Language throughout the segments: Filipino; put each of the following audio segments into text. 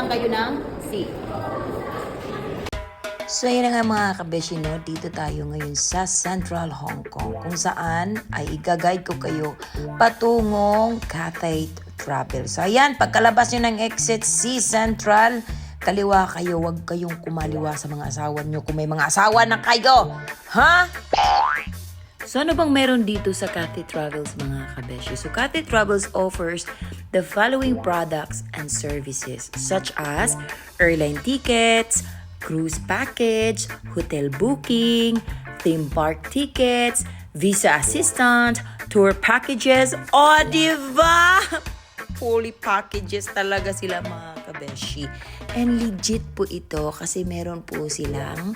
lang kayo ng seat. So yun na nga mga kabeshi, no? Dito tayo ngayon sa Central Hong Kong kung saan ay i-guide ko kayo patungong Cathay Travel. So ayan, pagkalabas nyo ng exit C Central, kaliwa kayo, wag kayong kumaliwa sa mga asawa nyo kung may mga asawa na kayo. Ha? So ano bang meron dito sa Cathay Travels mga kabeshi? So Cathay Travels offers the following products and services such as airline tickets, cruise package, hotel booking, theme park tickets, visa assistant, tour packages. O, diba? Fully packages talaga sila mga kabeshi. And legit po ito kasi meron po silang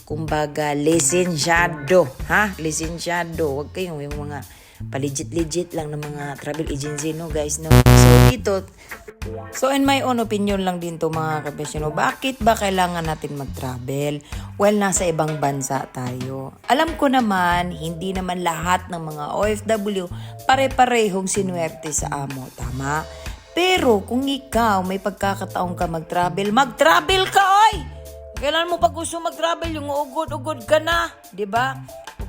kumbaga lisensyado. Ha? Lisensyado. Huwag kayong yung mga paligit-legit lang ng mga travel agency, no guys, no? So dito, so in my own opinion lang din to mga kabeshi, no? Bakit ba kailangan natin mag-travel? Well, nasa ibang bansa tayo. Alam ko naman, hindi naman lahat ng mga OFW pare-parehong sinuwerte sa amo, tama? Pero kung ikaw may pagkakataong ka mag-travel, mag-travel ka, oy! Kailan mo pag gusto mag-travel, yung ugod-ugod ka na, di ba?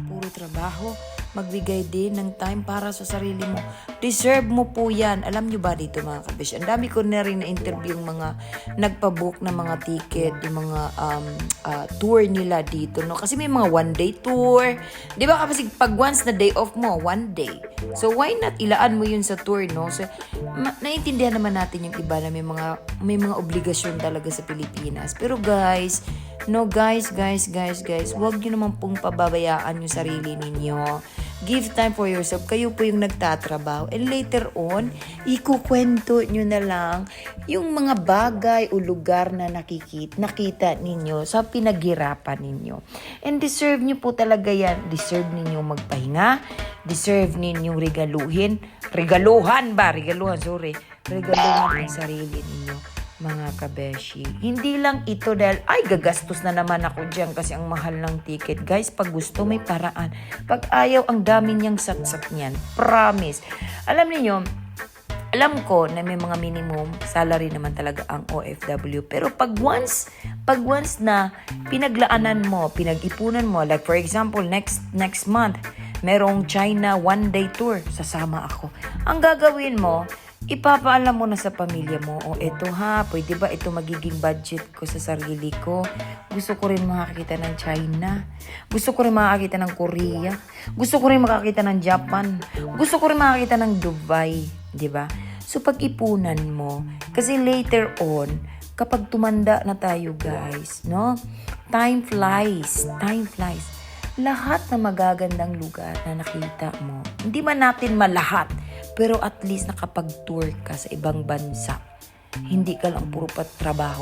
Puro trabaho, magbigay din ng time para sa sarili mo. Deserve mo po yan. Alam nyo ba dito mga kabesh? Ang dami ko na rin na-interview yung mga nagpabook ng mga ticket, yung mga tour nila dito, no? Kasi may mga one-day tour. Di ba kasi pag once na day off mo, one day. So why not ilaan mo yun sa tour, no? So naiintindihan naman natin yung iba na may mga obligasyon talaga sa Pilipinas. Pero guys, no guys, huwag nyo naman pong pababayaan yung sarili ninyo. Give time for yourself. Kayo po yung nagtatrabaho. And later on, ikukwento nyo na lang yung mga bagay o lugar na nakita ninyo sa pinaghirapan ninyo. And deserve nyo po talaga yan. Deserve ninyo magpahinga. Deserve ninyong regaluhan ang sarili ninyo. Mga kabeshi, hindi lang ito dahil, ay gagastos na naman ako dyan kasi ang mahal ng ticket. Guys, pag gusto may paraan. Pag ayaw, ang dami niyang satsat niyan. Promise. Alam niyo, alam ko na may mga minimum salary naman talaga ang OFW. Pero pag once na pinaglaanan mo, pinag-ipunan mo, like for example, next month, merong China one-day tour, sasama ako. Ang gagawin mo, ipapaalam mo na sa pamilya mo, o eto ha, pwede ba ito magiging budget ko sa sarili ko? Gusto ko rin makakita ng China. Gusto ko rin makakita ng Korea. Gusto ko rin makakita ng Japan. Gusto ko rin makakita ng Dubai. Diba? So pag-ipunan mo, kasi later on, kapag tumanda na tayo guys, no? Time flies. Lahat na magagandang lugar na nakita mo, hindi man natin malahat, pero at least nakapag-tour ka sa ibang bansa. Hindi ka lang puro trabaho.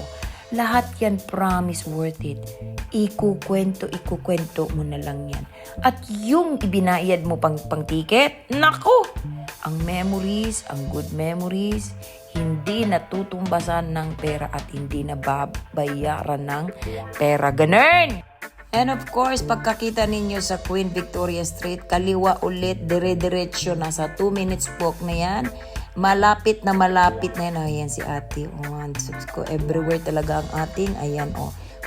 Lahat yan, promise, worth it. Ikukwento mo na lang yan. At yung ibinayad mo pang ticket, nako! Ang memories, ang good memories, hindi natutumbasan ng pera at hindi nababayaran ng pera. Ganun! And of course, pagkakita ninyo sa Queen Victoria Street, kaliwa ulit, dire-diretso, nasa 2 minutes walk na yan. Malapit na yan. Ayan si ate. Ko everywhere talaga ang ating. Ayan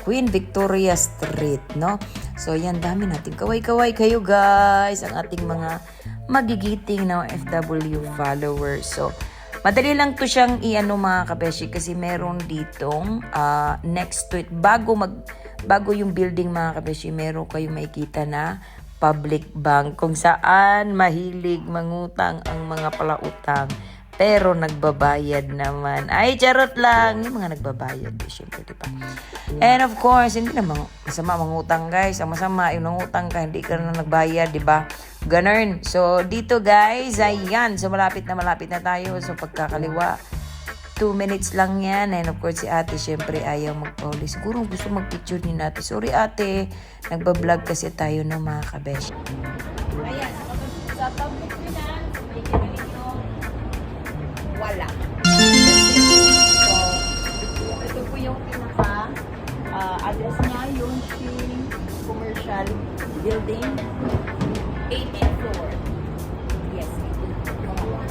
Queen Victoria Street, no? So, yan, dami natin. Kaway-kaway kayo, guys. Ang ating mga magigiting na FW followers. So, madali lang to siyang mga kabeshi kasi meron ditong next to it. Bago yung building mga kabeshi, meron kayong makikita na public bank kung saan mahilig mangutang ang mga palautang pero nagbabayad naman. Ay, charot lang. Yung mga nagbabayad, syempre, diba? And of course, hindi naman masama mangutang, guys. Ang masama, yung nangutang ka, hindi ka na nagbayad, diba? Ganun. So, dito, guys, ayan. So, malapit na tayo. So, pagkakaliwa, 2 minutes lang yan. And of course, si ate, syempre, ayaw mag-pauli. Siguro gusto mag-picture ni ate. Sorry, ate. Nagbablog kasi tayo ng mga kabesh. Ayan, sa public finance, may ganito, wala. So, ito po yung address niya, yung Shing Commercial Building, 18th floor. Yes, 18th floor.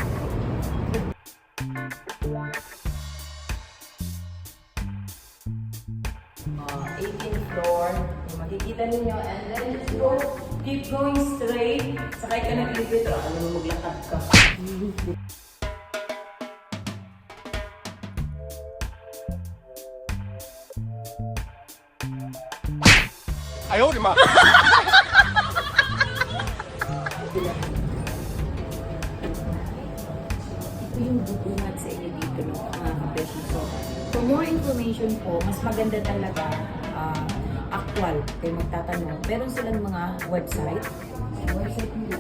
floor. Yung makikita ninyo. And then just go, keep going straight. Sakay ka ng elevator. Alam mo, maglakad ka. Ayaw, di ma. Ito yung bubungad sa inyo dito, no, mga kabeshi. So, for more information po, mas maganda talaga actual kayo magtatanong. Meron silang mga website. Yung website nila,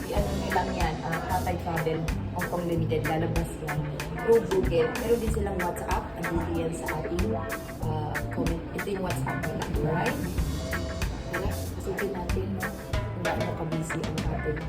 i-ano nyo lang yan, Tatay Travel Hong Kong Limited, lalabas yan. Through Google. Meron din silang WhatsApp, andito yan sa ating comment. Ito yung WhatsApp nila, right? Kaya, pasukin natin, no? Kung gaano ka-busy ang ating